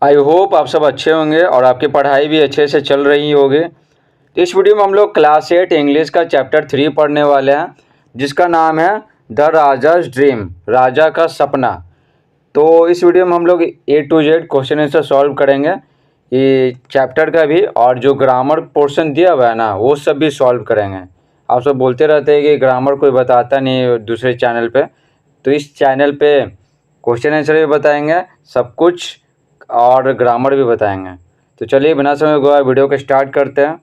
I hope आप सब अच्छे होंगे और आपकी पढ़ाई भी अच्छे से चल रही होगी। तो इस वीडियो में हम लोग क्लास 8 इंग्लिश का चैप्टर 3 पढ़ने वाले हैं, जिसका नाम है द राजाज ड्रीम, राजा का सपना। तो इस वीडियो में हम लोग A to Z question answer solve करेंगे, ये चैप्टर का भी, और जो ग्रामर पोर्शन दिया हुआ है ना वो सब भी सॉल्व करेंगे। आप सब बोलते रहते हैं कि ग्रामर कोई बताता नहीं दूसरे चैनल पे, तो इस चैनल पे क्वेश्चन आंसर भी बताएंगे सब कुछ और ग्रामर भी बताएंगे। तो चलिए बिना समय गवाए वीडियो को स्टार्ट करते हैं।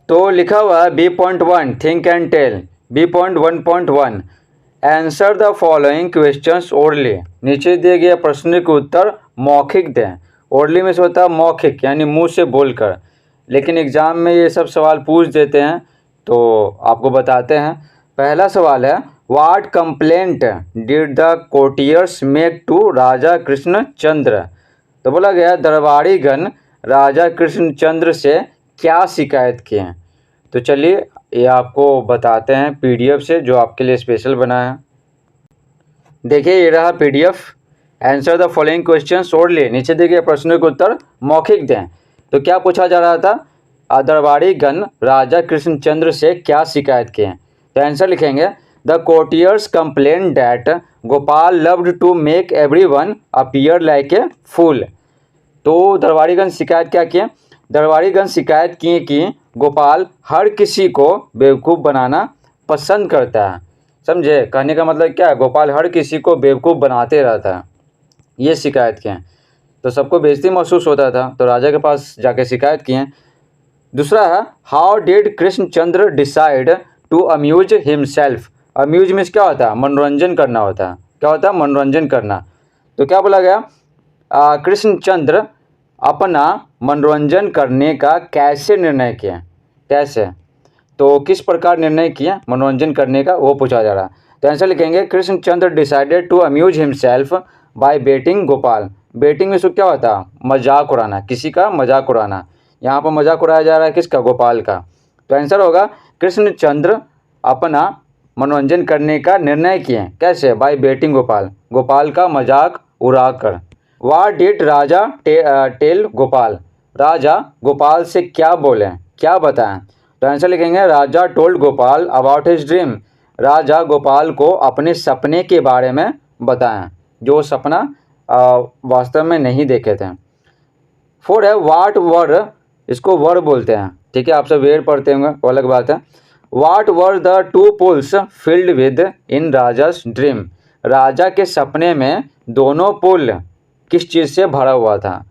तो लिखा हुआ है B.1 think and tell, B.1.1 answer the following questions orally. नीचे दिए गए प्रश्न के उत्तर मौखिक दें। ओरली में से होता है मौखिक, यानी मुंह से बोलकर, लेकिन एग्जाम में ये सब सवाल पूछ देते हैं तो आपको बताते हैं। पहला सवाल है, what complaint did the courtiers make to Raja Krishnachandra. तो बोला गया दरबारीगण राजा कृष्णचंद्र से क्या शिकायत किए। तो चलिए ये आपको बताते हैं PDF से, जो आपके लिए स्पेशल बना है। देखिए ये रहा PDF। Answer the following question orally, नीचे दिए गए प्रश्नों के उत्तर मौखिक दें। तो क्या पूछा जा रहा था, दरबारीगण राजा कृष्णचंद्र से क्या शिकायत किए। तो आंसर लिखेंगे, the courtiers complain that Gopal loved to make everyone appear like a fool. तो दरबारीगण शिकायत क्या किए, दरबारीगण शिकायत किए कि गोपाल हर किसी को बेवकूफ़ बनाना पसंद करता है। समझे, कहने का मतलब क्या है, गोपाल हर किसी को बेवकूफ़ बनाते रहता है, ये शिकायत किए। तो सबको बेइज्जती महसूस होता था, तो राजा के पास जाके शिकायत किए। दूसरा है, how did Krishnachandra decide to amuse himself. Amuse means क्या होता है, मनोरंजन करना होता है। क्या होता है, मनोरंजन करना। तो क्या बोला गया, कृष्णचंद्र अपना मनोरंजन करने का कैसे निर्णय किया। कैसे, तो किस प्रकार निर्णय किया मनोरंजन करने का, वो पूछा जा रहा है। तो आंसर लिखेंगे, Krishnachandra decided to amuse himself by beating Gopal. Beating में क्या होता है, मजाक उड़ाना, किसी का मजाक उड़ाना। यहाँ पर मजाक उड़ाया जा रहा है किसका, गोपाल का। तो आंसर होगा, कृष्णचंद्र अपना मनोरंजन करने का निर्णय किए, कैसे, बाय बेटिंग गोपाल, गोपाल का मजाक उड़ाकर। What did Raja tell Gopal, राजा गोपाल से क्या बोले, क्या बताएं। तो आंसर लिखेंगे, Raja told Gopal about his dream. राजा गोपाल को अपने सपने के बारे में बताएं, जो सपना वास्तव में नहीं देखे थे। 4 है, वाट वर, इसको वर बोलते हैं, ठीक है, आप सब वेर पढ़ते होंगे वो अलग बात है। What were the 2 pools filled with in Raja's dream. राजा के सपने में दोनों पुल किस चीज़ से भरा हुआ था।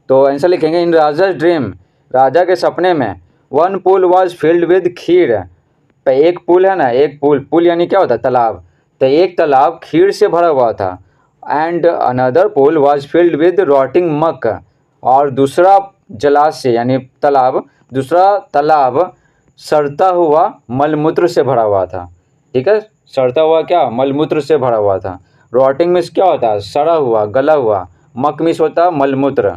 तो आंसर लिखेंगे, इन राजास ड्रीम, राजा के सपने में 1 पुल वॉज फिल्ड विद खीर। तो एक पुल है ना, एक पुल यानी क्या होता है, तालाब। तो एक तालाब खीर से भरा हुआ था। And another pool was filled with rotting muck. और दूसरा जलाशय यानी तालाब, दूसरा तालाब सड़ता हुआ मलमूत्र से भरा हुआ था। ठीक है, सड़ता हुआ क्या, मलमूत्र से भरा हुआ था। रॉटिंग मीन्स क्या होता है, सड़ा हुआ, गला हुआ। मक मीन्स होता है मलमूत्र।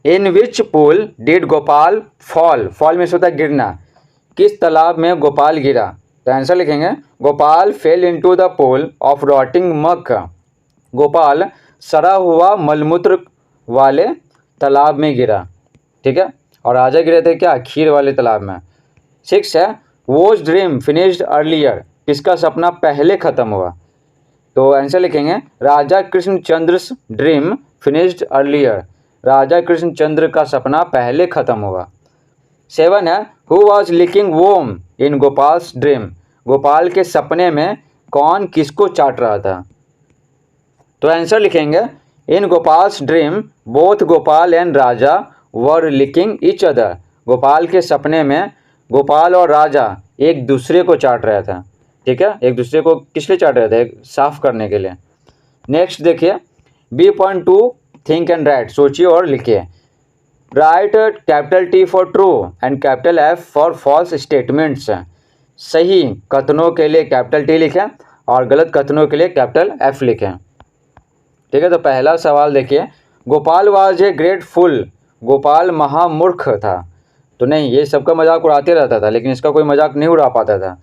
In which pool did Gopal fall, fall means होता है गिरना। किस तालाब में गोपाल गिरा। तो आंसर लिखेंगे, Gopal fell into the pool of rotting muck. Gopal सड़ा हुआ मलमूत्र वाले तालाब में गिरा। ठीक है, और राजा गिरे थे क्या, खीर वाले तालाब में। 6 है, वोज ड्रीम फिनिश्ड अर्लियर। किसका सपना पहले खत्म हुआ। तो आंसर लिखेंगे, Raja Krishnachandra dream finished earlier. राजा कृष्णचंद्र का सपना पहले खत्म हुआ। 7 है, who was licking whom in Gopal's dream. Gopal के सपने में कौन किसको चाट रहा था। तो आंसर लिखेंगे, in Gopal's dream both Gopal and Raja were licking each other. Gopal के सपने में गोपाल और राजा एक दूसरे को चाट रहा था। ठीक है, एक दूसरे को किस लिए चाट रहे थे, साफ करने के लिए। नेक्स्ट देखिए, B.2 थिंक एंड राइट, सोचिए और लिखिए। Write capital T for true and capital F for false statements. सही कथनों के लिए कैपिटल T लिखें और गलत कथनों के लिए कैपिटल F लिखें। ठीक है, तो पहला सवाल देखिए, Gopal was a great fool. Gopal महामूर्ख था। तो नहीं, ये सबका मजाक उड़ाते रहता था, लेकिन इसका कोई मजाक नहीं उड़ा पाता था।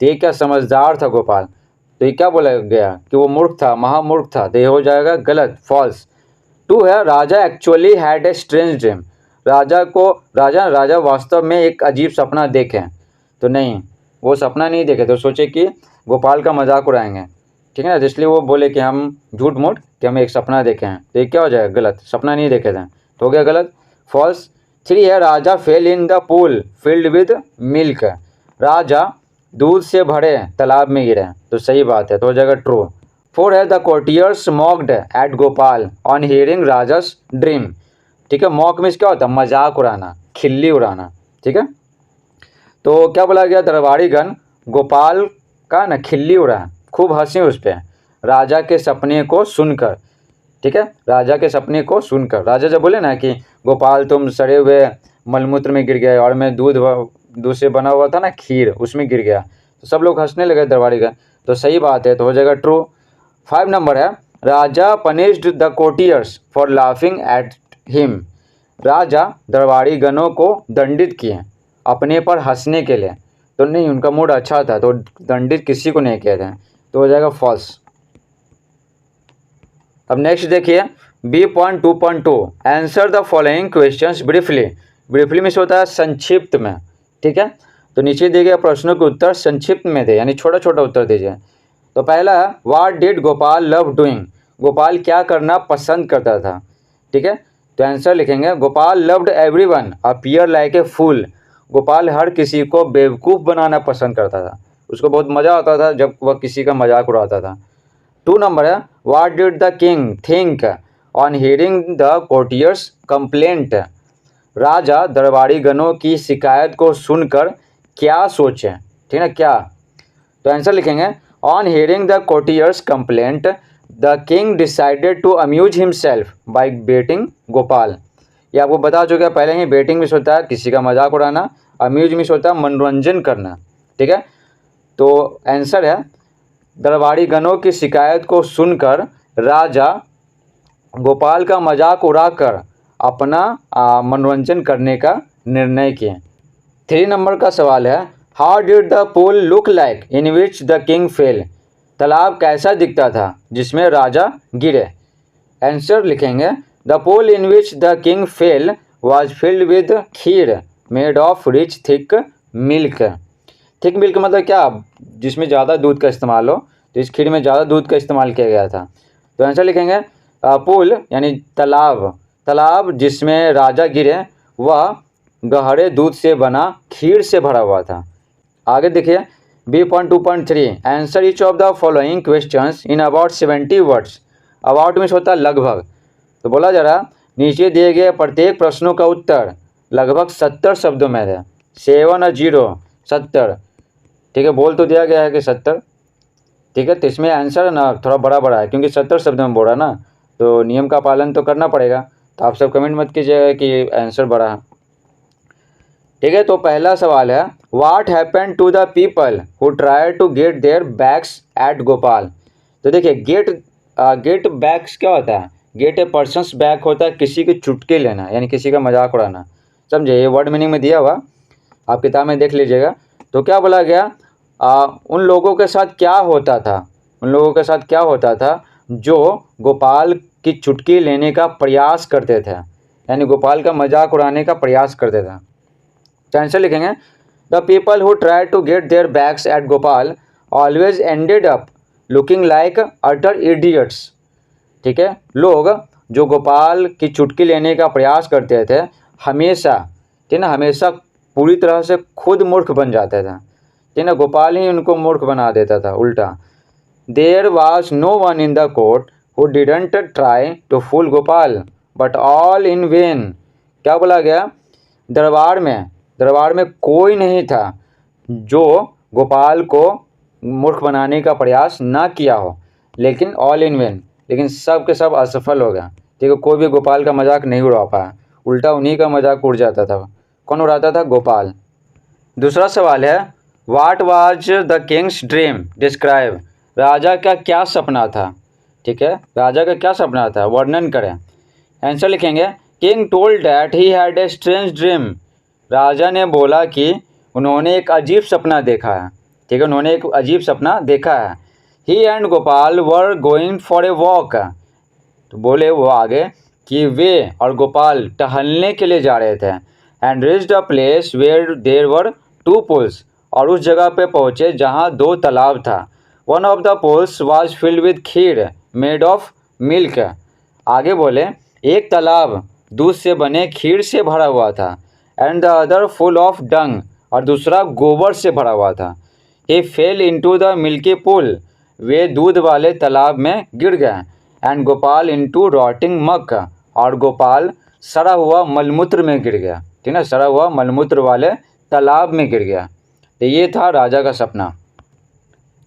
तो ये क्या, समझदार था गोपाल। तो ये क्या बोला गया कि वो मूर्ख था, महामूर्ख था। तो ये हो जाएगा गलत, फॉल्स। 2 है Raja actually had a strange dream. राजा वास्तव में एक अजीब सपना देखे। तो नहीं, वो सपना नहीं देखे, तो सोचे कि गोपाल का मजाक उड़ाएंगे, ठीक है ना, इसलिए वो बोले कि हम झूठ मूठ कि हम एक सपना देखे हैं। तो ये क्या हो जाएगा, गलत, सपना नहीं देखे थे, तो हो गया गलत, फॉल्स। 3 है Raja fell in the pool filled with milk. राजा दूध से भरे तालाब में गिरे, तो सही बात है, तो हो जाएगा ट्रू। 4 है the courtiers mocked at Gopal on hearing Raja's dream. ठीक है, मॉक मीन्स क्या होता है, मजाक उड़ाना, खिल्ली उड़ाना, ठीक है। तो क्या बोला गया, दरबारीगण गोपाल का ना खिल्ली उड़ा, खूब हंसी उस पर राजा के सपने को सुनकर, ठीक है, राजा के सपने को सुनकर। राजा जब बोले ना कि गोपाल तुम सड़े हुए मलमूत्र में गिर गए और मैं दूध से बना हुआ था ना खीर, उसमें गिर गया, तो सब लोग हंसने लगे दरबारीगण, तो सही बात है, तो हो जाएगा ट्रू। 5 नंबर है Raja punished the courtiers for laughing at him. राजा दरबारीगणों को दंडित किए अपने पर हंसने के लिए, तो नहीं, उनका मूड अच्छा था, तो दंडित किसी को नहीं किए थे, तो हो जाएगा फॉल्स। अब नेक्स्ट देखिए B.2.2 answer the following questions briefly. Briefly में से होता है संक्षिप्त में, ठीक है, तो नीचे दिए गए प्रश्नों के उत्तर संक्षिप्त में थे, यानी छोटा छोटा उत्तर दीजिए। तो पहला है what did Gopal love doing. Gopal क्या करना पसंद करता था, ठीक है, तो आंसर लिखेंगे Gopal loved everyone appear like a fool. Gopal हर किसी को बेवकूफ़ बनाना पसंद करता था, उसको बहुत मज़ा आता था जब वह किसी का मजाक उड़ाता था। 2 नंबर है what did the king think on hearing the courtiers complaint. राजा दरबारीगणों की शिकायत को सुनकर क्या सोचे, ठीक है ना, क्या, तो आंसर लिखेंगे on hearing the courtiers complaint the king decided to amuse himself by beating Gopal. ये आपको बता चुका है पहले ही, बेटिंग मिस होता है किसी का मजाक उड़ाना, अम्यूज मिस होता है मनोरंजन करना, ठीक है। तो आंसर है दरबारीगणों की शिकायत को सुनकर राजा गोपाल का मजाक उड़ाकर अपना मनोरंजन करने का निर्णय किए। 3 नंबर का सवाल है how did the pool look like in which the king fail. तालाब कैसा दिखता था जिसमें राजा गिरे। आंसर लिखेंगे the pool in which the king fail was filled with kheer made of rich thick milk. Thick milk मतलब क्या, जिसमें ज़्यादा दूध का इस्तेमाल हो, तो इस खीर में ज़्यादा दूध का इस्तेमाल किया गया था। तो आंसर लिखेंगे पूल यानी तालाब जिसमें राजा गिरे वह गहरे दूध से बना खीर से भरा हुआ था। आगे देखिए B.2.3 answer each of the following questions in about 70 words. About means होता है लगभग, तो बोला जा रहा नीचे दिए गए प्रत्येक प्रश्नों का उत्तर लगभग 70 शब्दों में है। 7 और 0 70, ठीक है, बोल तो दिया गया है कि 70, ठीक है, तो इसमें आंसर है ना थोड़ा बड़ा है क्योंकि 70 शब्दों में बोला ना, तो नियम का पालन तो करना पड़ेगा। तो आप सब कमेंट मत कीजिएगा कि आंसर बड़ा है, ठीक है। तो पहला सवाल है what happened to the people who try to get their bags at Gopal. तो देखिए गेट बैग्स क्या होता है, गेट ए पर्सन्स बैग होता है किसी की चुटकी लेना, यानी किसी का मजाक उड़ाना, समझे, ये वर्ड मीनिंग में दिया हुआ, आप किताब में देख लीजिएगा। तो क्या बोला गया उन लोगों के साथ क्या होता था जो गोपाल की चुटकी लेने का प्रयास करते थे, यानी गोपाल का मजाक उड़ाने का प्रयास करते थे। तो आंसर लिखेंगे the people who try to get their bags at Gopal always ended up looking like utter idiots. ठीक है, लोग जो गोपाल की चुटकी लेने का प्रयास करते थे हमेशा, ठीक है ना, हमेशा पूरी तरह से खुद मूर्ख बन जाते थे, ठीक है ना, गोपाल ही उनको मूर्ख बना देता था उल्टा। There was no one in the court who didn't try to fool Gopal but all in vain. क्या बोला गया, दरबार में कोई नहीं था जो गोपाल को मूर्ख बनाने का प्रयास ना किया हो, लेकिन ऑल इन वेन, लेकिन सब के सब असफल हो गया, ठीक है, कोई भी गोपाल का मजाक नहीं उड़ा पाया, उल्टा उन्हीं का मजाक उड़ जाता था। कौन उड़ाता था, गोपाल। दूसरा सवाल है what was the king's dream describe. राजा का क्या सपना था, ठीक है, राजा का क्या सपना था, वर्णन करें। आंसर लिखेंगे king told that he had a strange dream. राजा ने बोला कि उन्होंने एक अजीब सपना देखा है, ठीक है, उन्होंने एक अजीब सपना देखा है। He and Gopal were going for a walk. तो बोले वो आगे कि वे और गोपाल टहलने के लिए जा रहे थे। And reached a place where there were 2 pools, और उस जगह पे पहुँचे जहाँ 2 तालाब था। One of the pools was filled with kheer made of milk. आगे बोले एक तालाब दूध से बने खीर से भरा हुआ था। And the other full of dung, और दूसरा गोबर से भरा हुआ था। He fell into the milky pool, वे दूध वाले तालाब में गिर गए। And Gopal into rotting muck, और गोपाल सड़ा हुआ मलमूत्र में गिर गया। ठीक है, सड़ा हुआ मलमूत्र वाले तालाब में गिर गया। तो ये था राजा का सपना।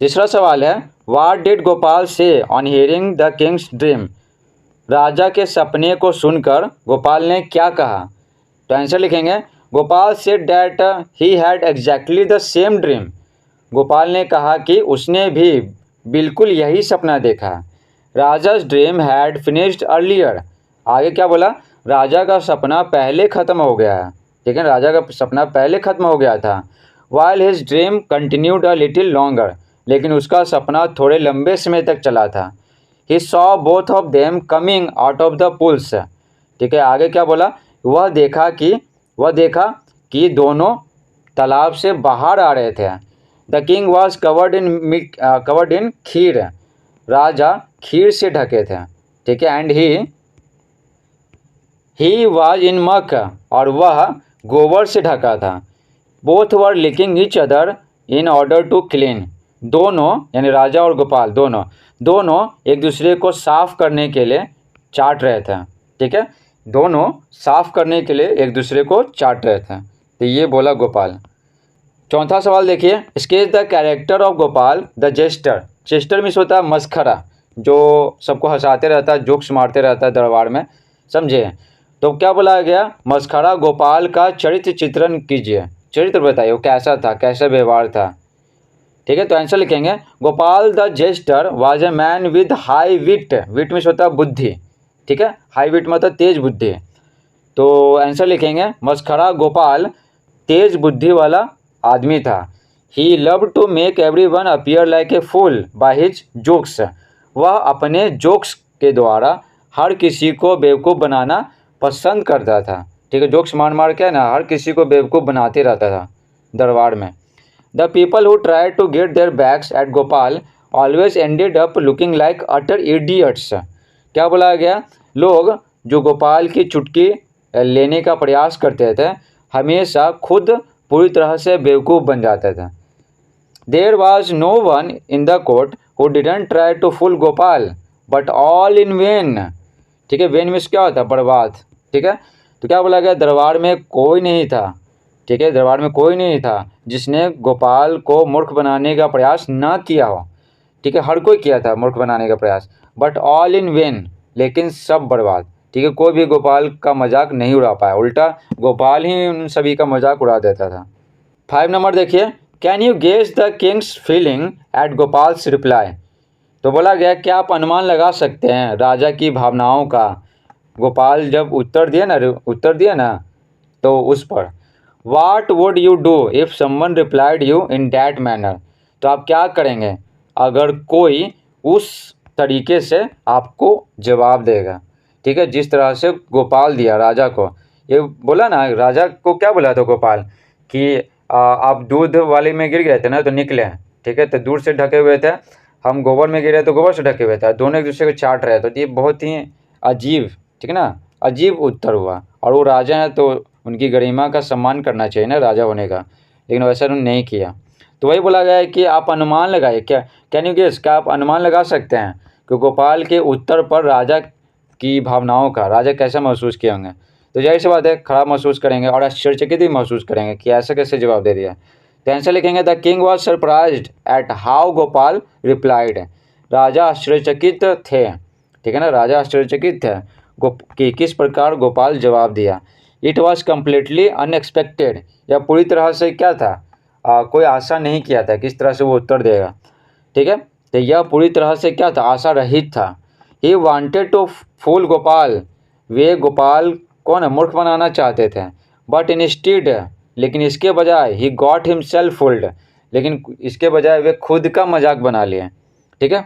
तीसरा सवाल है, what did Gopal say on hearing the king's dream. राजा के सपने को सुनकर गोपाल ने क्या कहा। तो आंसर लिखेंगे, Gopal said that he had exactly the same dream. Gopal ने कहा कि उसने भी बिल्कुल यही सपना देखा। राजा's ड्रीम हैड फिनिश्ड अर्लियर। आगे क्या बोला, राजा का सपना पहले ख़त्म हो गया है। ठीक है, राजा का सपना पहले ख़त्म हो गया था। While his dream continued a little longer, लेकिन उसका सपना थोड़े लंबे समय तक चला था। He saw both of them coming out of the pools. ठीक है, आगे क्या बोला, वह देखा कि दोनों तालाब से बाहर आ रहे थे। The king was covered in kheer. राजा खीर से ढके थे। ठीक है, एंड ही वॉज इन मक, और वह गोबर से ढका था। Both were licking each other in order to clean. दोनों यानी राजा और गोपाल दोनों एक दूसरे को साफ करने के लिए चाट रहे थे। ठीक है, दोनों साफ करने के लिए एक दूसरे को चाट रहे थे। तो ये बोला गोपाल। चौथा सवाल देखिए, sketch the character of Gopal the jester. Jester means होता है मस्खरा, जो सबको हंसाते रहता है, जोक्स मारते रहता है दरबार में, समझे। तो क्या बोला गया, मस्खरा गोपाल का चरित्र चित्रण कीजिए। चरित्र बताइए वो कैसा था, कैसा व्यवहार था। ठीक है, तो आंसर लिखेंगे, Gopal the jester was a man with high wit. Wit means होता है बुद्धि। ठीक है, हाई विट मतलब तेज बुद्धि। तो आंसर लिखेंगे, मस्खरा गोपाल तेज बुद्धि वाला आदमी था। He love to make everyone appear like a fool by his jokes. वह अपने जोक्स के द्वारा हर किसी को बेवकूफ़ बनाना पसंद करता था। ठीक है, जोक्स मार के ना हर किसी को बेवकूफ़ बनाते रहता था दरबार में। The people who tried to get their backs at Gopal always ended up looking like utter idiots. क्या बोला गया, लोग जो गोपाल की चुटकी लेने का प्रयास करते थे हमेशा खुद पूरी तरह से बेवकूफ़ बन जाते थे। There was no one in the court who didn't try to fool Gopal but all in vain. ठीक है, वेन मीन्स क्या होता है, बर्बाद। ठीक है, तो क्या बोला गया, दरबार में कोई नहीं था। ठीक है, दरबार में कोई नहीं था जिसने गोपाल को मूर्ख बनाने का प्रयास ना किया हो। ठीक है, हर कोई किया था मूर्ख बनाने का प्रयास, बट ऑल इन वेन, लेकिन सब बर्बाद। ठीक है, कोई भी गोपाल का मजाक नहीं उड़ा पाया, उल्टा गोपाल ही उन सभी का मजाक उड़ा देता था। 5 नंबर देखिए, can you guess the king's feeling at Gopal's reply. तो बोला गया, क्या आप अनुमान लगा सकते हैं राजा की भावनाओं का गोपाल जब उत्तर दिया ना तो उस पर। What would you do if someone replied you in that manner. तो आप क्या करेंगे अगर कोई उस तरीके से आपको जवाब देगा। ठीक है, जिस तरह से गोपाल दिया राजा को। ये बोला ना, राजा को क्या बोला था गोपाल कि आप दूध वाले में गिर गए थे ना तो निकले। ठीक है, तो दूर से ढके हुए थे, हम गोबर में गिरे तो गोबर से ढके हुए थे, दोनों एक दूसरे को चाट रहे थे। तो ये बहुत ही अजीब, ठीक है ना, अजीब उत्तर हुआ। और वो राजा हैं तो उनकी गरिमा का सम्मान करना चाहिए ना राजा होने का, लेकिन वैसा उन्होंने नहीं किया। तो वही बोला गया है कि आप अनुमान लगाइए, क्या कैन यू गेस, क्या आप अनुमान लगा सकते हैं कि गोपाल के उत्तर पर राजा की भावनाओं का राजा कैसा महसूस किए होंगे। तो जाहिर सी बात है खराब महसूस करेंगे और आश्चर्यचकित भी महसूस करेंगे कि ऐसा कैसे जवाब दे दिया। तो आंसर लिखेंगे, the king was surprised at how Gopal replied. राजा आश्चर्यचकित थे। ठीक है ना, राजा आश्चर्यचकित थे कि किस प्रकार गोपाल जवाब दिया। It was completely unexpected. यह पूरी तरह से क्या था, कोई आशा नहीं किया था किस तरह से वो उत्तर देगा। ठीक है, तो यह पूरी तरह से क्या था, आशा रहित था। He wanted to fool Gopal. वे गोपाल को ना मूर्ख बनाना चाहते थे। बट इंस्टीड, लेकिन इसके बजाय ही गॉट हिमसेल्फ फूल्ड, लेकिन इसके बजाय वे खुद का मजाक बना लिए। ठीक है,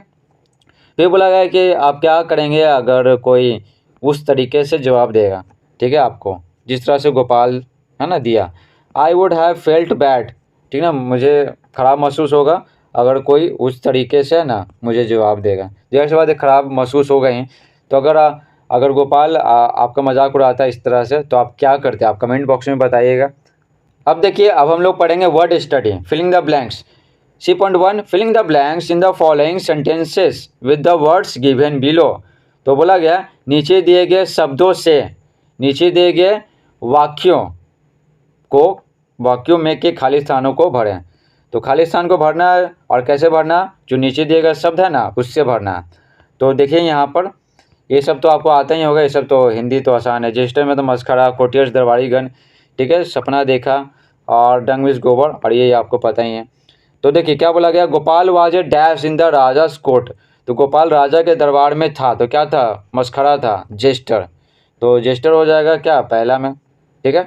फिर बोला गया कि आप क्या करेंगे अगर कोई उस तरीके से जवाब देगा, ठीक है, आपको जिस तरह से गोपाल है ना दिया। I would have felt bad, ठीक है ना, मुझे ख़राब महसूस होगा अगर कोई उस तरीके से ना मुझे जवाब देगा। जैसे बात है, ख़राब महसूस हो गई, तो अगर गोपाल आपका मजाक उड़ाता है इस तरह से, तो आप क्या करते हैं, आप कमेंट बॉक्स में बताइएगा। अब देखिए, अब हम लोग पढ़ेंगे word study, filling the blanks. 3.1 filling the blanks in the following sentences with the words given below. तो बोला गया नीचे दिए गए शब्दों से, नीचे दिए गए वाक्यों में के खाली स्थानों को भरें। तो खाली स्थान को भरना है, और कैसे भरना, जो नीचे दिए गए शब्द है ना उससे भरना है। तो देखिए यहाँ पर ये सब तो आपको आता ही होगा, ये सब तो हिंदी तो आसान है। रजिस्टर में तो मस्खरा, कोटियर्स, दरबारीगण, ठीक है, सपना देखा और डंग विज गोबर, और ये आपको पता ही है। तो देखिए क्या बोला गया, Gopal was A dash in the rajas court. तो गोपाल राजा के दरबार में था, तो क्या था, मस्खरा था, जेस्टर। तो जेस्टर हो जाएगा क्या, पहला में, ठीक है।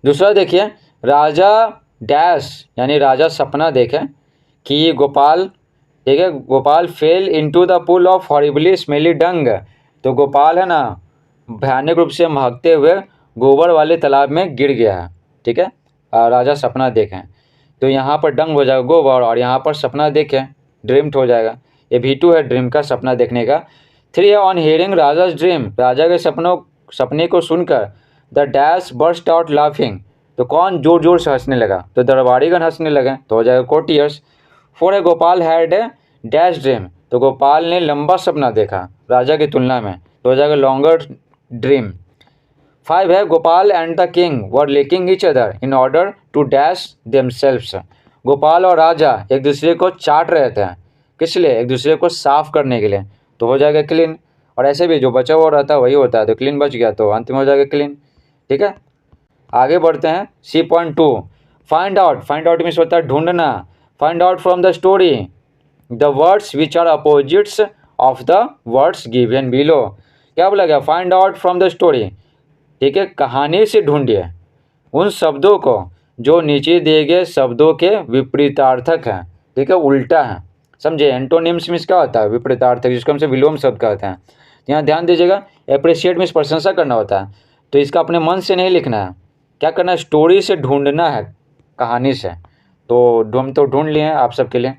दूसरा देखिए, राजा डैश यानी राजा सपना देखे कि गोपाल, ठीक है, Gopal fell into the pool of horribly smelly dung. तो गोपाल है ना भयानक रूप से महकते हुए गोबर वाले तालाब में गिर गया है, ठीक है। राजा सपना देखें, तो यहाँ पर डंग हो जाएगा गोबर, और यहाँ पर सपना देखें ड्रीम्ड हो जाएगा। ये V2 है ड्रीम का, सपना देखने का। 3 है ऑन हियरिंग राजाज ड्रीम, राजा के सपने को सुनकर the dash burst out laughing. तो कौन जोर जोर से हंसने लगा, तो दरबारीगण हंसने लगे, तो हो जाएगा कोर्टियर्स। 4 है Gopal had a dash dream. तो गोपाल ने लंबा सपना देखा राजा की तुलना में, तो हो जाएगा लॉन्गर ड्रीम। 5 है Gopal and the king were licking each other in order to dash themselves. Gopal और राजा एक दूसरे को चाट रहे थे, किस लिए, एक दूसरे को साफ करने के लिए, तो हो जाएगा क्लीन। और ऐसे भी जो बचा हुआ रहता है वही होता है, तो क्लीन बच गया तो अंत में हो जाएगा क्लीन, ठीक है। आगे बढ़ते हैं। 3.2 फाइंड आउट मीन्स होता है ढूंढना। Find out from the story the words which are opposites of the words given below. क्या बोला गया, find out from the story, ठीक है, कहानी से ढूंढिए उन शब्दों को जो नीचे दिए गए शब्दों के विपरीतार्थक हैं, ठीक है, उल्टा है, समझे। एंटोनिम्स मीन्स क्या होता है, विपरीतार्थक, जिसको हमसे विलोम शब्द कहते हैं। यहाँ ध्यान दीजिएगा, एप्रिशिएट मीन्स प्रशंसा करना होता है, तो इसका अपने मन से नहीं लिखना है, क्या करना है, स्टोरी से ढूंढना है, कहानी से। तो हम तो ढूंढ लिए हैं आप सबके लिए।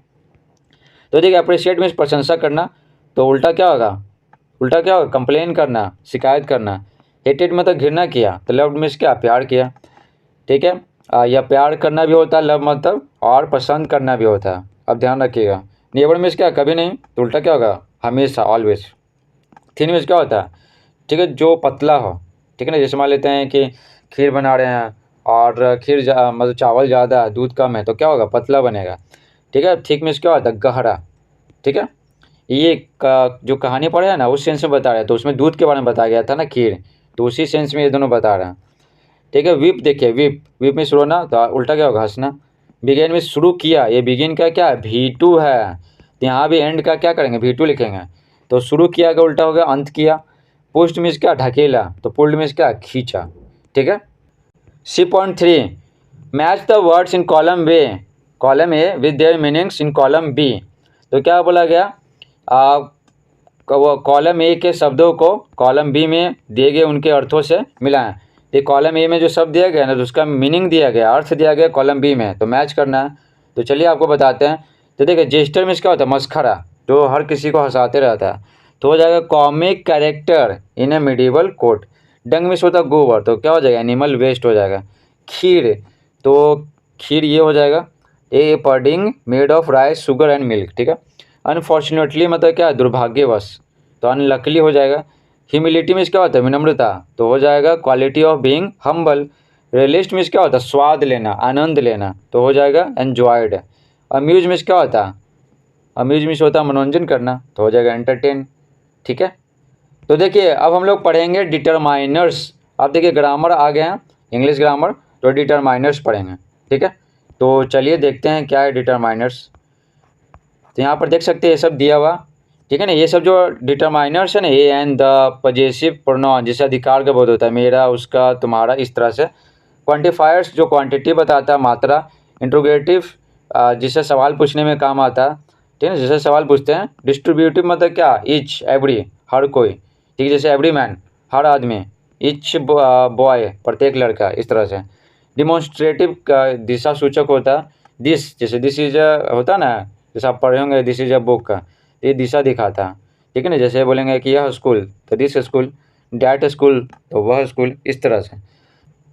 तो देखिए अप्रिशिएट मीन्स प्रशंसा करना, तो उल्टा क्या होगा, कंप्लेन करना, शिकायत करना। हेटेड मतलब घृणा किया, तो लव्ड मीन्स क्या, प्यार किया, ठीक है। या प्यार करना भी होता है लव मतलब, और पसंद करना भी होता है, अब ध्यान रखिएगा। नेवर मीन्स क्या, कभी नहीं, तो उल्टा क्या होगा, हमेशा, ऑलवेज। थिन मीन्स क्या होता है, ठीक है, जो पतला हो, ठीक है ना, जैसे मान लेते हैं कि खीर बना रहे हैं और खीर मतलब चावल ज़्यादा है दूध कम है, तो क्या होगा, पतला बनेगा, ठीक है। थिक मीन्स क्या होता है, गहरा, ठीक है। ये जो कहानी पढ़े है ना उस सेंस में बता रहे हैं, तो उसमें दूध के बारे में बताया गया था ना, खीर, तो उसी सेंस में ये दोनों बता रहे हैं, ठीक है। विप देखिए, विप में रोना, तो उल्टा क्या होगा, हंसना। बिगेन में शुरू किया, ये बिगिन का क्या है, V2 है, तो यहाँ भी एंड का क्या करेंगे, V2 लिखेंगे, तो शुरू किया का उल्टा हो गया अंत किया। पुष्ट मीन्स क्या, ढकेला, तो पुल्ड मीन्स क्या, खींचा, ठीक है। 3.3 match the words in column A with their meanings in column B. तो क्या बोला गया, कॉलम ए के शब्दों को कॉलम बी में दिए गए उनके अर्थों से मिलाएं। तो कॉलम ए में जो शब्द दिया गया ना, तो उसका मीनिंग दिया गया, अर्थ दिया गया कॉलम बी में, तो मैच करना है। तो चलिए आपको बताते हैं। तो देखिए जेस्टर मीन्स क्या होता है, मस्खरा, जो हर किसी को हंसाते रहता है, तो हो जाएगा comic character in a medieval court. Dung means होता है गोबर, तो क्या हो जाएगा, एनिमल वेस्ट हो जाएगा। खीर, तो खीर ये हो जाएगा, a pudding made of rice sugar and milk, ठीक है। अनफॉर्चुनेटली मतलब क्या है, दुर्भाग्यवश, तो अनलकली हो जाएगा। ह्यूमिलिटी मीन्स क्या होता है, विनम्रता, तो हो जाएगा quality of being humble. Realist means क्या होता है, स्वाद लेना, आनंद लेना, तो हो जाएगा एन्जॉयड। अम्यूज मीन्स क्या होता है, अम्यूज मीन्स होता है मनोरंजन करना, तो हो जाएगा एंटरटेन, ठीक है। तो देखिए अब हम लोग पढ़ेंगे डिटरमाइनर्स। अब देखिए ग्रामर आ गए हैं, इंग्लिश ग्रामर, तो डिटरमाइनर्स पढ़ेंगे, ठीक है। तो चलिए देखते हैं क्या है डिटरमाइनर्स। तो यहाँ पर देख सकते हैं ये सब दिया हुआ, ठीक है ना। ये सब जो डिटरमाइनर्स है ना, A and the possessive pronoun, जिससे अधिकार का बोध होता है, मेरा, उसका, तुम्हारा, इस तरह से। क्वांटिफायर्स जो क्वांटिटी बताता है, मात्रा। इंट्रोगेटिव जिससे सवाल पूछने में काम आता है, ठीक है ना, जिससे सवाल पूछते हैं। डिस्ट्रीब्यूटिव मतलब क्या, ईच, एवरी, हर कोई, ठीक है, जैसे एवरी मैन हर आदमी, ईच बॉय प्रत्येक लड़का, इस तरह से। डिमॉन्स्ट्रेटिव का दिशा सूचक होता है दिस, जैसे दिस इज होता ना, जैसे आप पढ़े होंगे दिस इज अ बुक का, ये दिशा दिखाता है, ठीक है ना। जैसे बोलेंगे कि यह स्कूल तो दिस स्कूल, डैट स्कूल तो वह स्कूल, इस तरह से।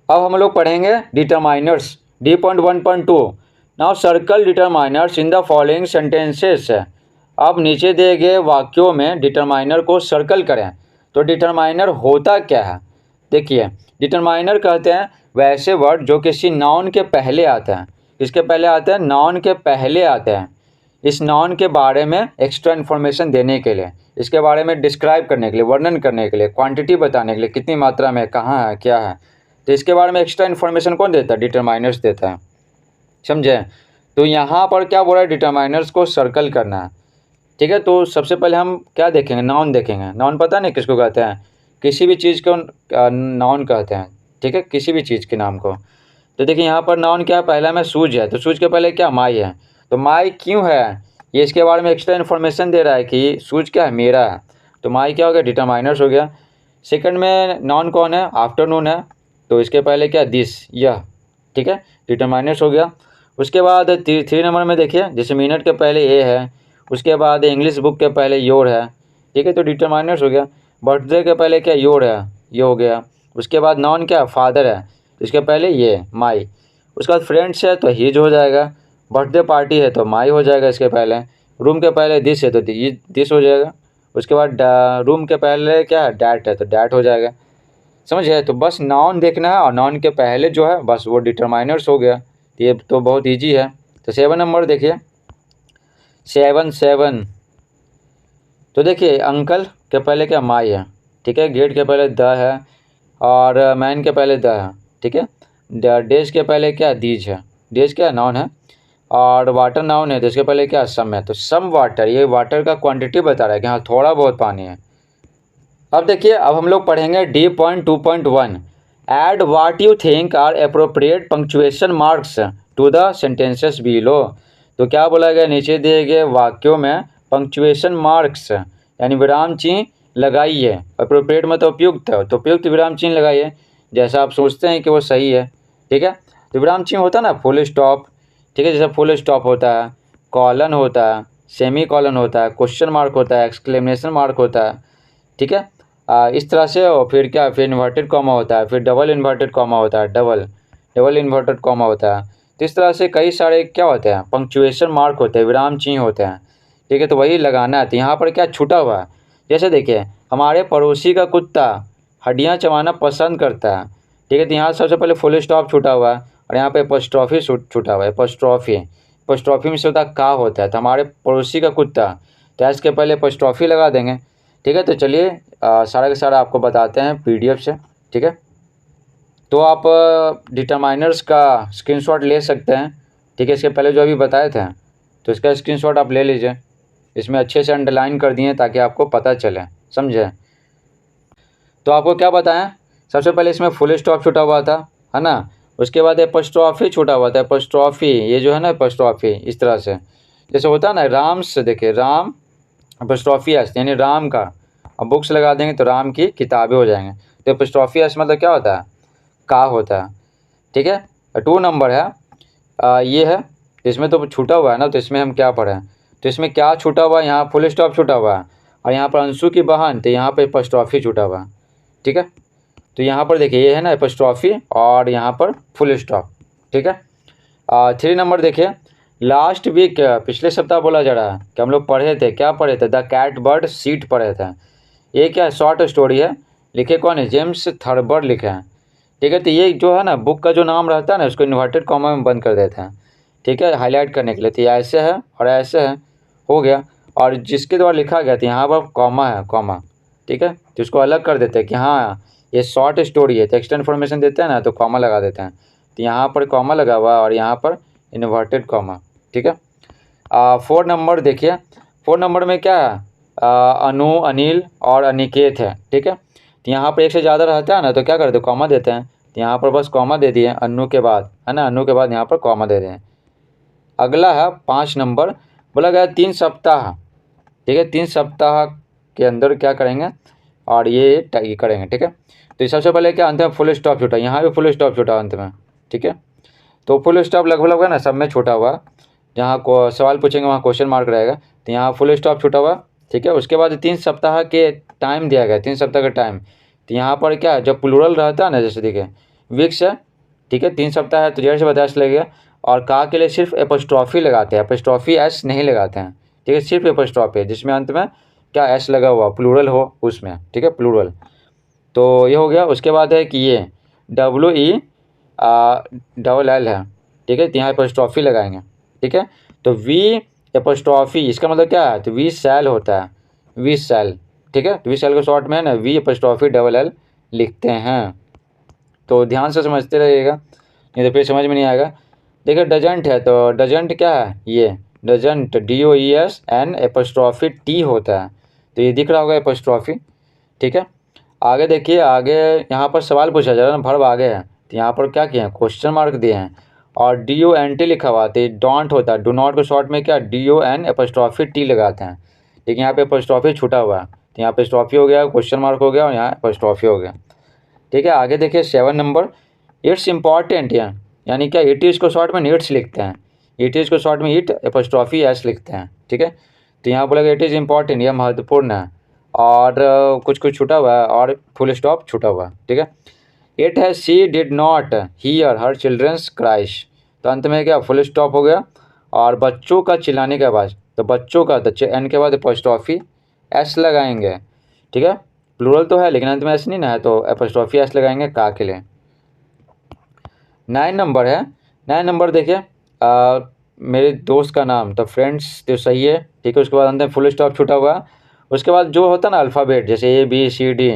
अब हम लोग पढ़ेंगे determiners D.1.2। Now circle determiners in the following sentences. अब नीचे दिए गए वाक्यों में डिटरमाइनर को सर्कल करें। तो डिटरमाइनर होता क्या है, देखिए डिटरमाइनर कहते हैं वैसे वर्ड जो किसी नाउन के पहले आते हैं। किसके पहले आते हैं, नाउन के पहले आते हैं। इस नाउन के बारे में एक्स्ट्रा इन्फॉर्मेशन देने के लिए, इसके बारे में डिस्क्राइब करने के लिए, वर्णन करने के लिए, क्वांटिटी बताने के लिए, कितनी मात्रा में, कहाँ है, क्या है, तो इसके बारे में एक्स्ट्रा इन्फॉर्मेशन कौन देता है, डिटरमाइनर्स देता है, समझे। तो यहाँ पर क्या बोल रहा है, डिटरमाइनर्स को सर्कल करना है, ठीक है। तो सबसे पहले हम क्या देखेंगे, नाउन देखेंगे। नाउन पता नहीं किसको कहते हैं, किसी भी चीज़ को नाउन कहते हैं, ठीक है, किसी भी चीज़ के नाम को। तो देखिए यहाँ पर नाउन क्या है, पहला में सूज है, तो सूज के पहले क्या, माई है। तो माई क्यों है, ये इसके बारे में एक्स्ट्रा इन्फॉर्मेशन दे रहा है कि सूज क्या है, मेरा है। तो माई क्या हो गया, डिटरमाइनर्स हो गया। सेकंड में नाउन कौन है, आफ्टरनून है, तो इसके पहले क्या, दिस, यह, ठीक है, डिटरमाइनर्स हो गया। उसके बाद 3 नंबर में देखिए, जैसे मिनट के पहले ए है, उसके बाद इंग्लिश बुक के पहले योर है, ठीक है, तो डिटरमाइनर्स हो गया। बर्थडे के पहले क्या, योर है, ये हो गया। उसके बाद नाउन क्या, फादर है, इसके पहले ये माई। उसके बाद फ्रेंड्स है तो हीज हो जाएगा। बर्थडे पार्टी है तो माई हो जाएगा इसके पहले। रूम के पहले दिस है तो दिस हो जाएगा। उसके बाद रूम के पहले क्या है, डैट है तो डैट हो जाएगा, समझे। तो बस नाउन देखना है और नाउन के पहले जो है बस वो डिटरमाइनर्स हो गया। ये तो बहुत ईजी है। तो 7 नंबर देखिए, 7 तो देखिए अंकल के पहले क्या, माई है, ठीक है। गेट के पहले द है और मैन के पहले द है, ठीक है। डेज के पहले क्या, दीज है, डेज क्या नाउन है, और वाटर नाउन है तो इसके पहले क्या, सम है, तो सम वाटर, ये वाटर का क्वांटिटी बता रहा है कि हाँ थोड़ा बहुत पानी है। अब देखिए, अब हम लोग पढ़ेंगे D.2.1। Add what you think are appropriate punctuation marks to the sentences below. तो क्या बोला गया, नीचे दिए गए वाक्यों में पंक्चुएशन मार्क्स यानी विराम चिन्ह लगाइए। अप्रोप्रिएट मतलब उपयुक्त है, तो उपयुक्त विराम चिन्ह लगाइए जैसा आप सोचते हैं कि वो सही है, ठीक है। तो विराम चिन्ह होता है ना, फुल स्टॉप, ठीक है, जैसे फुल स्टॉप होता है, कॉलन होता है, सेमी कॉलन होता है, क्वेश्चन मार्क होता है, एक्सक्लेमेशन मार्क होता है, ठीक है। इस तरह से। और फिर क्या, फिर इन्वर्टेड कॉमा होता है, फिर डबल इन्वर्टेड कॉमा होता है, डबल इन्वर्टेड कॉमा होता है। तो इस तरह से कई सारे क्या होते हैं, पंक्चुएशन मार्क होते हैं, विराम चिन्ह होते हैं, ठीक है। तो वही लगाना है। तो यहाँ पर क्या छूटा हुआ है, जैसे देखिए हमारे पड़ोसी का कुत्ता हड्डियाँ चबाना पसंद करता है, ठीक है। तो यहाँ सबसे पहले फुल स्टॉप छूटा हुआ है और यहाँ पे एपोस्ट्रॉफी छूटा हुआ है, एपोस्ट्रॉफी में से होता का होता है। तो हमारे पड़ोसी का कुत्ता, तो इसके पहले एपोस्ट्रॉफी लगा देंगे, ठीक है। तो चलिए सारा का सारा आपको बताते हैं PDF से, ठीक है। तो आप डिटरमाइनर्स का स्क्रीनशॉट ले सकते हैं, ठीक है। इसके पहले जो अभी बताए थे तो इसका स्क्रीनशॉट आप ले लीजिए, इसमें अच्छे से अंडरलाइन कर दिए ताकि आपको पता चले, समझे। तो आपको क्या बताएं, सबसे पहले इसमें फुल स्टॉप छूटा हुआ था, है ना। उसके बाद एपोस्ट्रॉफी छूटा हुआ था, एपोस्ट्रॉफी ये जो है ना, एपोस्ट्रॉफी इस तरह से जैसे होता है ना, राम से देखिए, राम एपोस्ट्रॉफी एस यानी राम का, अब बुक्स लगा देंगे तो राम की किताबें हो जाएंगे। तो एपोस्ट्रॉफी एस मतलब क्या होता है, का होता है, ठीक है। 2 नंबर है, ये है, इसमें तो छूटा हुआ है ना, तो इसमें हम क्या पढ़ें, तो इसमें क्या छूटा हुआ है, यहाँ फुल स्टॉप छूटा हुआ है और यहाँ पर अंशु की बहन, तो यहाँ पर एपोस्ट्रॉफी छूटा हुआ है, ठीक है। तो यहाँ पर देखिए ये है ना एपोस्ट्रॉफी और यहाँ पर फुल स्टॉप, ठीक है। 3 नंबर देखिए, लास्ट वीक पिछले सप्ताह बोला जा रहा है कि हम लोग पढ़े थे, क्या पढ़े थे, द कैट बर्ड सीट पढ़े थे। ये क्या है, शॉर्ट स्टोरी है, लिखे कौन है, जेम्स थर्बर लिखे हैं, ठीक है। तो ये जो है ना बुक का जो नाम रहता है ना, उसको इन्वर्टेड कॉमा में बंद कर देते हैं, ठीक है, हाईलाइट करने के लिए। तो ये ऐसे है और ऐसे है, हो गया। और जिसके द्वारा लिखा गया था यहाँ पर कॉमा है, कॉमा, ठीक है, तो इसको अलग कर देते हैं कि हाँ ये शॉर्ट स्टोरी है, तो एक्स्ट्रा इन्फॉर्मेशन देते हैं ना तो कॉमा लगा देते हैं। तो यहाँ पर कॉमा लगा हुआ और यहाँ पर इन्वर्टेड कॉमा, ठीक है। 4 नंबर देखिए, 4 नंबर में क्या है, अनु, अनिल और अनिकेत है, ठीक है। तो यहाँ पर एक से ज़्यादा रहता है ना तो क्या करते हैं, कॉमा देते हैं। तो यहाँ पर बस कॉमा दे दिए अनु के बाद, है ना, अनु के बाद यहाँ पर कॉमा दे दें। अगला है 5 नंबर, बोला गया 3 सप्ताह, ठीक है। 3 सप्ताह के अंदर क्या करेंगे, और ये करेंगे, ठीक है। तो सबसे पहले क्या अंत में फुल स्टॉप छूटा, यहाँ भी फुल स्टॉप छूटा अंत में, ठीक है। तो फुल स्टॉप लगभग ना सब में छूटा हुआ, जहाँ को सवाल पूछेंगे वहाँ क्वेश्चन मार्क रहेगा, तो यहाँ फुल स्टॉप छूटा हुआ, ठीक है। उसके बाद 3 सप्ताह के टाइम दिया गया, 3 सप्ताह का टाइम। तो यहाँ पर क्या जब प्लूरल रहता है ना, जैसे देखिए वीक्स है, ठीक है, 3 सप्ताह है तो 1.5 से 50 लगेगा। और का के लिए सिर्फ एपोस्ट्रॉफी लगाते हैं, एपोस्ट्रॉफी एस नहीं लगाते हैं, ठीक है, सिर्फ एपोस्ट्रॉफी है जिसमें अंत में क्या एस लगा हुआ, प्लूरल हो उसमें, ठीक है, प्लूरल। तो ये हो गया। उसके बाद है कि ये WE डबल एल है, ठीक है, तो यहाँ एपोस्ट्रॉफी लगाएंगे, ठीक है। तो वी एपोस्ट्रॉफी इसका मतलब क्या है, तो वी सैल होता है, वी सैल, ठीक है। तो वी सैल को शॉर्ट में है ना वी एपोस्ट्रॉफी डबल एल लिखते हैं। तो ध्यान से समझते रहिएगा, नहीं तो फिर समझ में नहीं आएगा। देखिए डजंट है, तो डजंट क्या है, ये डजंट DOESN एपोस्ट्रॉफी T होता है, तो ये दिख रहा होगा एपोस्ट्रॉफी, ठीक है। आगे देखिए, आगे यहाँ पर सवाल पूछा जा रहा है ना, वर्ब आगे है, तो यहाँ पर क्या किए हैं, क्वेश्चन मार्क दिए हैं और DONT लिखा हुआ, तो डोंट होता है, डू नॉट को शॉर्ट में क्या DON एपोस्ट्रॉफी T लगाते हैं, ठीक है। यहाँ पे एपोस्ट्रॉफी छूटा हुआ है, तो यहाँ पे स्ट्रॉफी हो गया, क्वेश्चन मार्क हो गया और यहाँ एपोस्ट्रॉफी हो गया, ठीक है। आगे देखिए 7 नंबर, इट्स इम्पॉर्टेंट, यानी क्या इट इज़ को शॉर्ट में इट्स लिखते हैं, इट इज़ को शॉर्ट में इट एपोस्ट्रॉफी एस लिखते हैं, ठीक है। तो यहाँ बोलेगा इट इज़ इम्पॉर्टेंट, यह महत्वपूर्ण है, और कुछ कुछ छूटा हुआ है और फुल स्टॉप छूटा हुआ है, ठीक है। इट है she did not hear her children's cries, तो अंत में क्या फुल स्टॉप हो गया। और बच्चों का चिल्लाने के आवाज़, तो बच्चों का तो एन के बाद एपोस्ट्रॉफी एस लगाएंगे, ठीक है। प्लूरल तो है लेकिन अंत में एस नहीं ना है, तो एपोस्ट्रॉफी एस लगाएंगे का के लिए। 9 नंबर है, 9 नंबर देखिए मेरे दोस्त का नाम, तो फ्रेंड्स तो सही है, ठीक है। उसके बाद अंत में फुल स्टॉप छूटा हुआ है। उसके बाद जो होता है ना अल्फ़ाबेट, जैसे ABCD,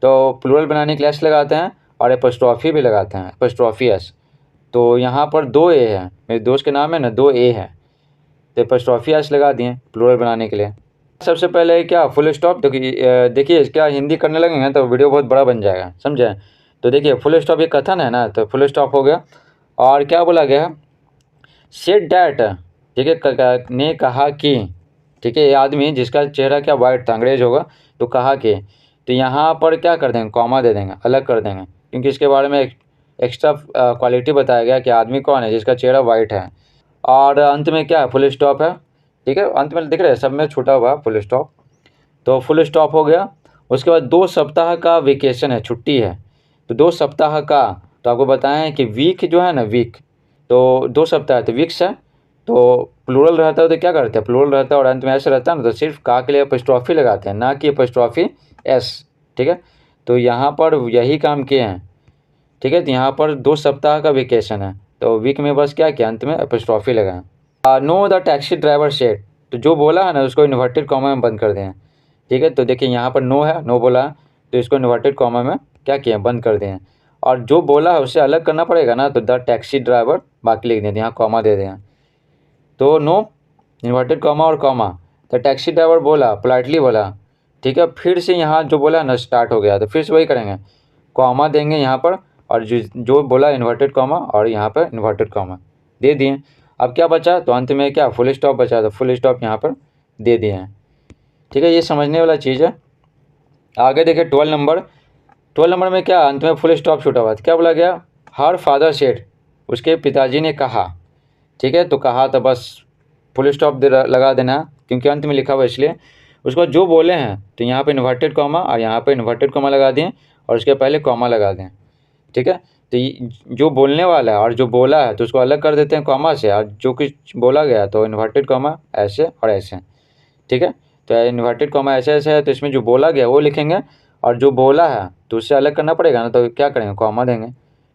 तो प्लूरल बनाने के लिए एस लगाते हैं और एपोस्ट्रॉफी भी लगाते हैं, एपोस्ट्रॉफी एस। तो यहाँ पर 2 ए है, मेरे दोस्त के नाम है ना 2 ए है, तो एपोस्ट्रॉफी एस लगा दिए प्लूरल बनाने के लिए। सबसे पहले क्या फुल स्टॉप, देखिए इसका हिंदी करने लगेंगे तो वीडियो बहुत बड़ा बन जाएगा, समझे। तो देखिए फुल स्टॉप ये कथन है ना, तो फुल स्टॉप हो गया। और क्या बोला गया, सेड डैट, ठीक है, ने कहा कि, ठीक है, ये आदमी जिसका चेहरा क्या वाइट था, अंग्रेज होगा, तो कहा कि, तो यहाँ पर क्या कर देंगे, कॉमा दे देंगे, अलग कर देंगे, क्योंकि इसके बारे में एक्स्ट्रा क्वालिटी बताया गया कि आदमी कौन है जिसका चेहरा वाइट है। और अंत में क्या है, फुल स्टॉप है, ठीक है, अंत में दिख रहा है सब में छूटा हुआ फुल स्टॉप, तो फुल स्टॉप हो गया। उसके बाद 2 सप्ताह का वेकेशन है, छुट्टी है, तो 2 सप्ताह का, तो आपको बताएं कि वीक जो है ना, वीक, तो 2 सप्ताह है तो वीक्स है। तो प्लूरल रहता है तो क्या करते हैं, प्लूरल रहता है और अंत में ऐसे रहता है ना, तो सिर्फ का के लिए एपोस्ट्रॉफी लगाते हैं, ना कि एपोस्ट्रॉफी एस, ठीक है। तो यहाँ पर यही काम किए हैं, ठीक है। तो यहाँ पर 2 सप्ताह का वेकेशन है, तो वीक में बस क्या किया, अंत में एपोस्ट्रॉफी लगाएं। Know the taxi driver said, तो जो बोला है ना उसको इन्वर्टेड कॉमा में बंद कर दें, ठीक है। तो देखिए यहाँ पर नो है, नो बोला है, तो इसको इन्वर्टेड कॉमा में क्या किए, बंद कर दें। और जो बोला है उससे अलग करना पड़ेगा ना, तो द टैक्सी ड्राइवर बाकी लिख दें, यहाँ कॉमा दे दें, तो नो इन्वर्टेड कॉमा और कॉमा। तो टैक्सी ड्राइवर बोला, पोलाइटली बोला, ठीक है। फिर से यहाँ जो बोला ना स्टार्ट हो गया, तो फिर से वही करेंगे, कॉमा देंगे यहाँ पर, और जो बोला इन्वर्टेड कॉमा और यहाँ पर इन्वर्टेड कॉमा दे दिए। अब क्या बचा, तो अंत में क्या फुल स्टॉप बचा, तो फुल स्टॉप यहाँ पर दे दिए हैं, ठीक है। ये समझने वाला चीज़ है। आगे देखिए 12 नंबर, 12 नंबर में क्या अंत में फुल स्टॉप छूटा हुआ, क्या बोला गया, हर फादर सेड, उसके पिताजी ने कहा, ठीक है। तो कहा तो बस फुल स्टॉप लगा देना, क्योंकि अंत में लिखा हुआ इसलिए। उसके बाद जो बोले हैं तो यहाँ पे इन्वर्टेड कॉमा और यहाँ पे इन्वर्टेड कॉमा लगा दें और उसके पहले कॉमा लगा दें, ठीक है। तो जो बोलने वाला है और जो बोला है तो उसको अलग कर देते हैं कॉमा से, और जो कुछ बोला गया तो इन्वर्टेड कॉमा ऐसे और ऐसे, ठीक है। तो इन्वर्टेड कॉमा ऐसे ऐसे है, तो इसमें जो बोला गया वो लिखेंगे, और जो बोला है तो उससे अलग करना पड़ेगा ना, तो क्या करेंगे, कॉमा देंगे,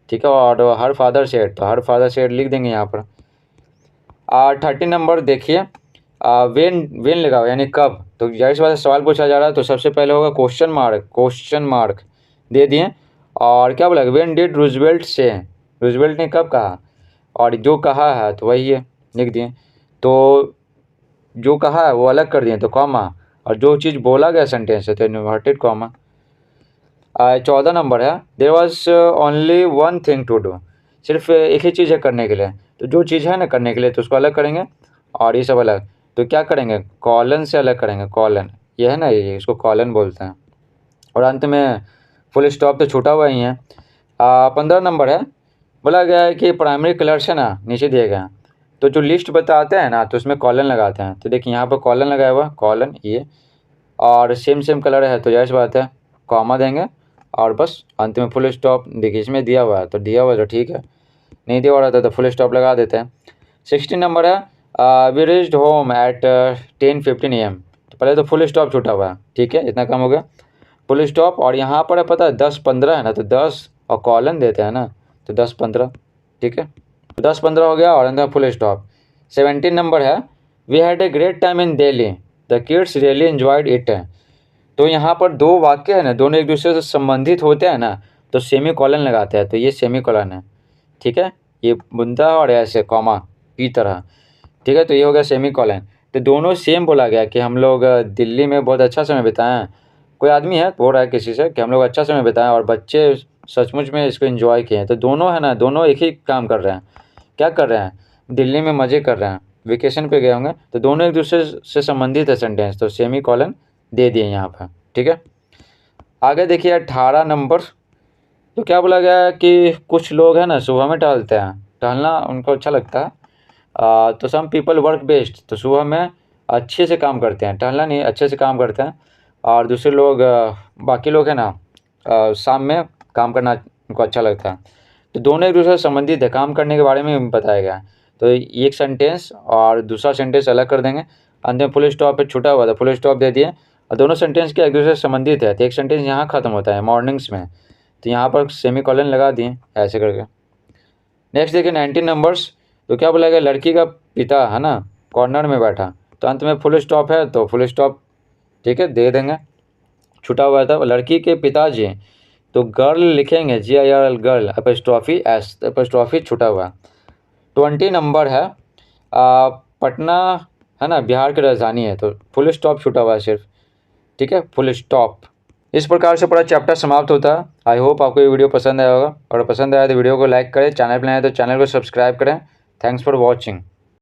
ठीक है। और हर फादर सेड, तो हर फादर सेड लिख देंगे यहाँ पर। 13 नंबर देखिए, वेन लगाओ यानी कब, तो जाहिर सी बात है सवाल पूछा जा रहा है, तो सबसे पहले होगा क्वेश्चन मार्क, क्वेश्चन मार्क दे दिए। और क्या बोला, वेन डिड रूजवेल्ट से, रूजवेल्ट ने कब कहा, और जो कहा है तो वही है लिख दिए। तो जो कहा है वो अलग कर दिए तो कॉमा, और जो चीज़ बोला गया सेंटेंस है तो इन्वर्टेड कॉमा। 14 नंबर है, there was only one thing to do, सिर्फ एक ही चीज़ है करने के लिए, तो जो चीज़ है ना करने के लिए तो उसको अलग करेंगे, और ये सब अलग, तो क्या करेंगे, कॉलन से अलग करेंगे, कॉलन ये है ना, ये इसको कॉलन बोलते हैं, और अंत में फुल स्टॉप तो छूटा हुआ ही है। 15 नंबर है, बोला गया है कि प्राइमरी कलर्स है ना नीचे दिए गए हैं, तो जो लिस्ट बताते हैं ना तो उसमें कॉलन लगाते हैं। तो देखिए यहाँ पर कॉलन लगाया हुआ, कॉलन ये, और सेम कलर है तो जाहिर सी बात है कॉमा देंगे और बस अंत में फुल स्टॉप। देखिए इसमें दिया हुआ है तो दिया हुआ है तो ठीक है, नहीं दिया हुआ था तो फुल स्टॉप लगा देते हैं। 16 नंबर है, we reached home at 10:15 AM। तो पहले तो फुल स्टॉप छूटा हुआ है, ठीक है, इतना कम हो गया, फुल स्टॉप। और यहाँ पर है पता है 10-15 है ना, तो 10 और कॉलन देते हैं ना, तो 10-15, ठीक है, तो 10-15 हो गया और अंदर फुल स्टॉप। 17 नंबर है, we had a great time in Delhi, the kids really enjoyed it. तो यहाँ पर दो वाक्य है ना, दोनों एक दूसरे से संबंधित होते हैं ना, तो सेमी कॉलन लगाते हैं, तो ये सेमी कॉलन है, ठीक है, ये बुनता है और ऐसे कॉमा की तरह, ठीक है, तो ये हो गया सेमी कॉलन। तो दोनों सेम बोला गया कि हम लोग दिल्ली में बहुत अच्छा समय बिताएं। कोई आदमी है बोल रहा है किसी से कि हम लोग अच्छा समय बिताएं और बच्चे सचमुच में इसको एंजॉय किए हैं। तो दोनों है ना, दोनों एक ही काम कर रहे हैं। क्या कर रहे हैं? दिल्ली में मज़े कर रहे हैं, वेकेशन पे गए होंगे, तो दोनों एक दूसरे से संबंधित है सेंटेंस, तो सेमी कॉलन दे दिए यहाँ पर, ठीक है। आगे देखिए 18 नंबर, तो क्या बोला गया है कि कुछ लोग हैं ना सुबह में टहलते हैं, टहलना उनको अच्छा लगता है। तो सम पीपल वर्क बेस्ट, तो सुबह में अच्छे से काम करते हैं, टहलना नहीं, अच्छे से काम करते हैं। और दूसरे लोग बाकी लोग हैं ना शाम में काम करना उनको अच्छा लगता है। तो दोनों एक दूसरे से संबंधित है, काम करने के बारे में बताया गया है। तो एक सेंटेंस और दूसरा सेंटेंस अलग कर देंगे, अंत में फुल स्टॉप पे छूटा हुआ था, फुल स्टॉप दे दिए, और दोनों सेंटेंस के एक दूसरे से संबंधित है। तो एक सेंटेंस यहाँ ख़त्म होता है मॉर्निंग्स में, तो यहाँ पर सेमी कॉलन लगा दिए ऐसे करके। नेक्स्ट देखिए 19 नंबर्स, तो क्या बोला गया, लड़की का पिता है ना कॉर्नर में बैठा, तो अंत में फुल स्टॉप है तो फुल स्टॉप, ठीक है, दे देंगे, छूटा हुआ था। लड़की के पिताजी, तो गर्ल लिखेंगे GIRL girl, apostrophe S, apostrophe छूटा हुआ। 20 नंबर है, पटना है ना बिहार की राजधानी है, तो फुल स्टॉप छूटा हुआ है सिर्फ, ठीक है, फुल स्टॉप। इस प्रकार से पूरा चैप्टर समाप्त होता है। आई होप आपको ये वीडियो पसंद आया होगा, और पसंद आया तो वीडियो को लाइक करें, चैनल पर नए हैं तो चैनल को सब्सक्राइब करें। Thanks for watching.